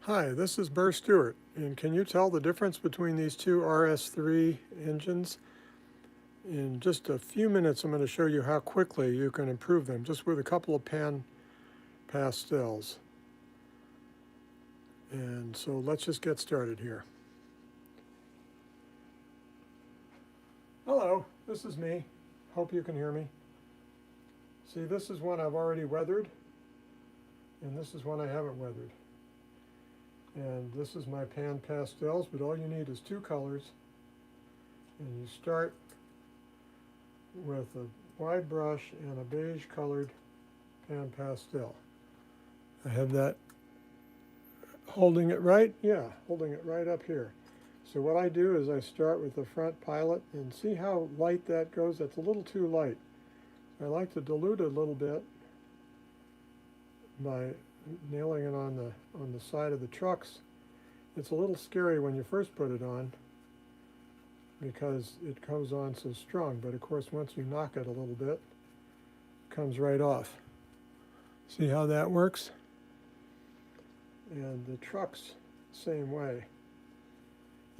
Hi, this is Burr Stewart, and can you tell the difference between these two RS3 engines? In just a few minutes, I'm going to show you how quickly you can improve them just with a couple of pan pastels. And so let's just get started here. Hello, this is me. Hope you can hear me. See, this is one I've already weathered, and this is one I haven't weathered. And this is my pan pastels, but all you need is two colors. And you start with a wide brush and a beige colored pan pastel. I have that holding it right, holding it right up here. So what I do is I start with the front pilot and see how light that goes. That's a little too light. I like to dilute it a little bit by nailing it on the side of the trucks. It's a little scary when you first put it on because it comes on so strong, but of course once you knock it a little bit, it comes right off. See how that works? And the trucks, same way.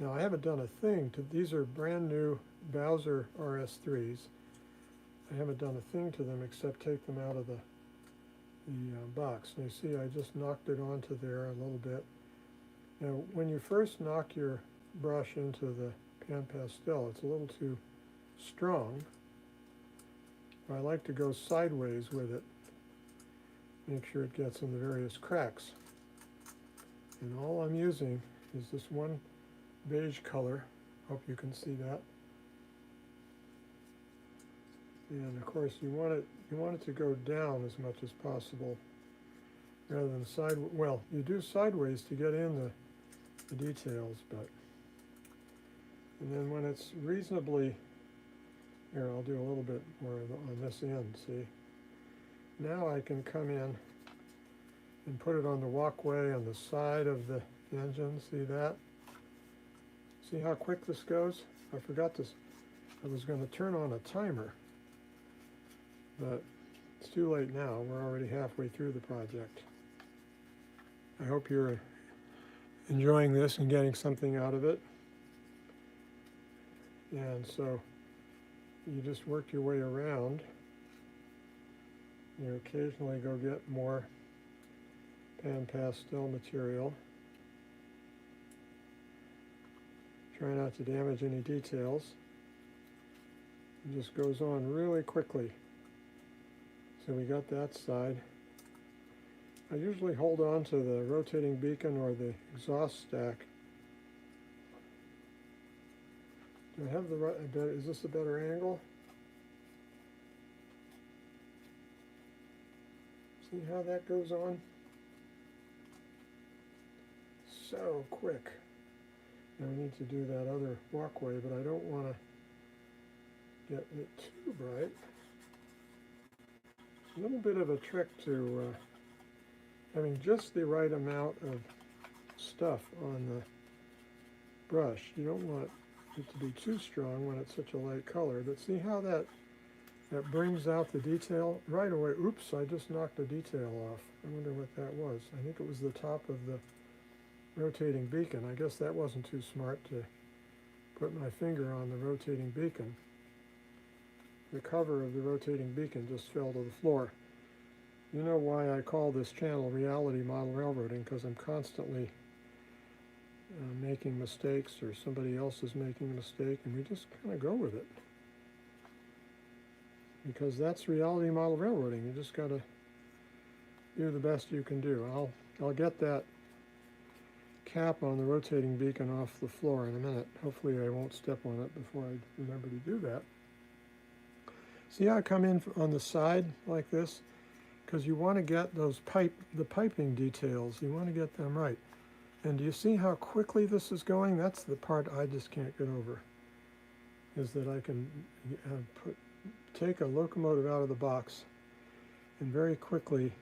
Now I haven't done a thing to these. Are brand new Bowser RS3s. I haven't done a thing to them except take them out of the box. And you see I just knocked it onto there a little bit. Now when you first knock your brush into the pan pastel, it's a little too strong. I like to go sideways with it, make sure it gets in the various cracks. And all I'm using is this one beige color. Hope you can see that. And of course you want it to go down as much as possible rather than well, you do sideways to get in the details, but and then when it's reasonably, here I'll do a little bit more on this end, see? Now I can come in and put it on the walkway on the side of the engine, see that? See how quick this goes? I forgot this, I was going to turn on a timer, but it's too late now. We're already halfway through the project. I hope you're enjoying this and getting something out of it. And so you just work your way around. You occasionally go get more pan pastel material. Try not to damage any details. It just goes on really quickly. So we got that side. I usually hold on to the rotating beacon or the exhaust stack. Do I have the right, is this a better angle? See how that goes on? So quick. Now we need to do that other walkway, but I don't want to get it too bright. A little bit of a trick to having just the right amount of stuff on the brush. You don't want it to be too strong when it's such a light color, but see how that brings out the detail right away. Oops, I just knocked a detail off. I wonder what that was. I think it was the top of the rotating beacon. I guess that wasn't too smart to put my finger on the rotating beacon. The cover of the rotating beacon just fell to the floor. You know why I call this channel Reality Model Railroading, because I'm constantly making mistakes, or somebody else is making a mistake, and we just kind of go with it. Because that's reality model railroading. You just got to do the best you can do. I'll get that cap on the rotating beacon off the floor in a minute. Hopefully I won't step on it before I remember to do that. See how I come in on the side like this? Because you want to get those the piping details. You want to get them right. And do you see how quickly this is going? That's the part I just can't get over, is that I can take a locomotive out of the box and very quickly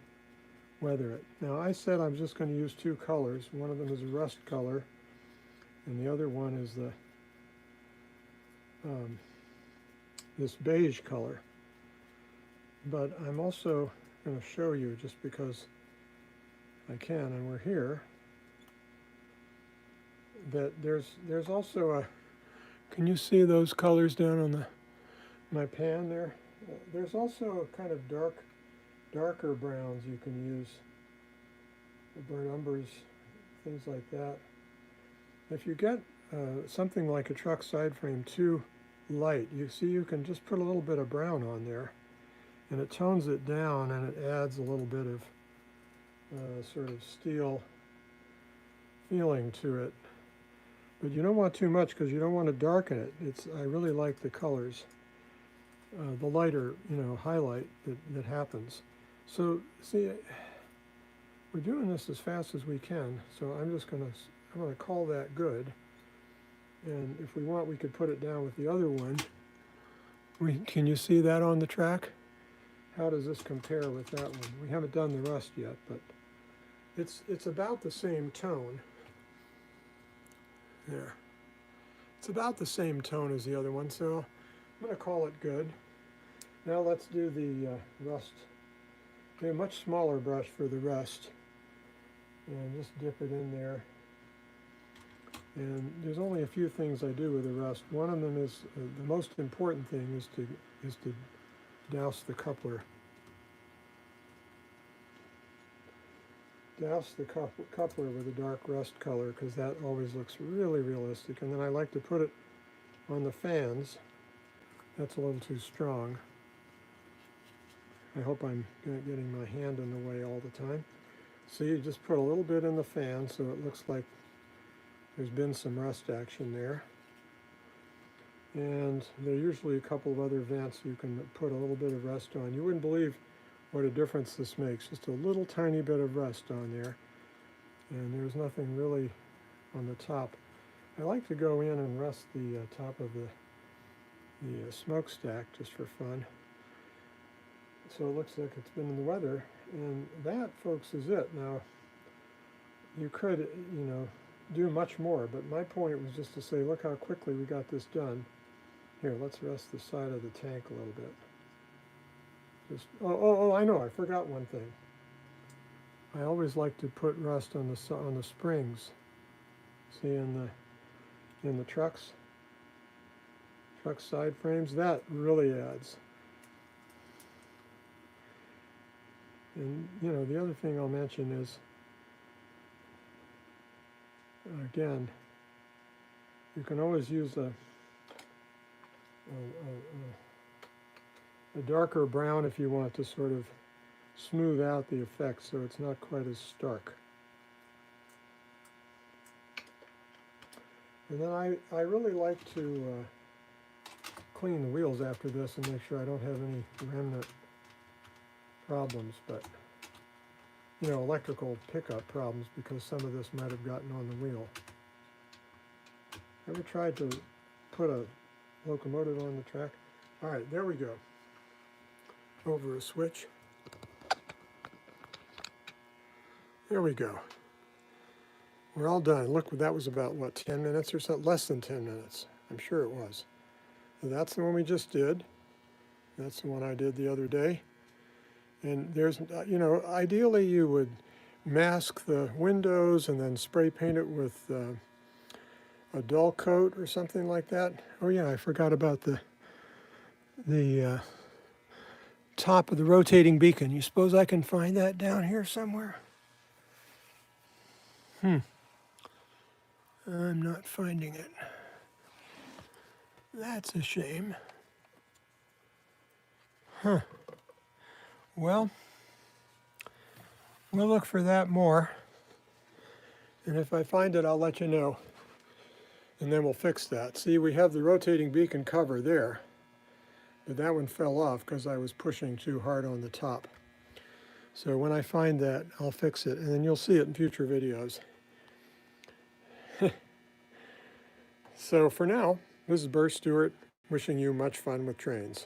weather it. Now I said I'm just going to use two colors. One of them is a rust color, and the other one is the this beige color. But I'm also going to show you, just because I can, and we're here, that there's also a, can you see those colors down on my pan there? There's also a kind of darker browns you can use, burnt umbers, things like that. If you get something like a truck side frame too light, you see you can just put a little bit of brown on there, and it tones it down and it adds a little bit of sort of steel feeling to it. But you don't want too much because you don't want to darken it. I really like the colors, the lighter, highlight that happens. So see, we're doing this as fast as we can. So I'm going to call that good. And if we want, we could put it down with the other one. Can you see that on the track? How does this compare with that one? We haven't done the rust yet, but it's about the same tone. There. It's about the same tone as the other one, so I'm going to call it good. Now let's do the rust. Get a much smaller brush for the rust, and just dip it in there. And there's only a few things I do with the rust. One of them is the most important thing is to douse the coupler. Douse the coupler with a dark rust color because that always looks really realistic. And then I like to put it on the fans. That's a little too strong. I hope I'm not getting my hand in the way all the time. So you just put a little bit in the fan so it looks like there's been some rust action there. And there are usually a couple of other vents you can put a little bit of rust on. You wouldn't believe what a difference this makes. Just a little tiny bit of rust on there. And there's nothing really on the top. I like to go in and rust the top of the smokestack just for fun. So it looks like it's been in the weather. And that, folks, is it. Now, you could, do much more, but my point was just to say, look how quickly we got this done. Here, let's rust the side of the tank a little bit. Just, I know, I forgot one thing. I always like to put rust on the springs. See, in the truck side frames, that really adds. And the other thing I'll mention is, again, you can always use a darker brown if you want to sort of smooth out the effect so it's not quite as stark. And then I really like to clean the wheels after this and make sure I don't have any remnant problems, but electrical pickup problems because some of this might have gotten on the wheel. Ever tried to put a locomotive on the track? All right, there we go. Over a switch. There we go. We're all done. Look, that was about, what, 10 minutes or so? Less than 10 minutes. I'm sure it was. So that's the one we just did. That's the one I did the other day. And there's, ideally you would mask the windows and then spray paint it with a dull coat or something like that. Oh yeah, I forgot about the top of the rotating beacon. You suppose I can find that down here somewhere? I'm not finding it. That's a shame. Well, we'll look for that more. And if I find it, I'll let you know. And then we'll fix that. See, we have the rotating beacon cover there. But that one fell off because I was pushing too hard on the top. So when I find that, I'll fix it. And then you'll see it in future videos. So for now, this is Burr Stewart wishing you much fun with trains.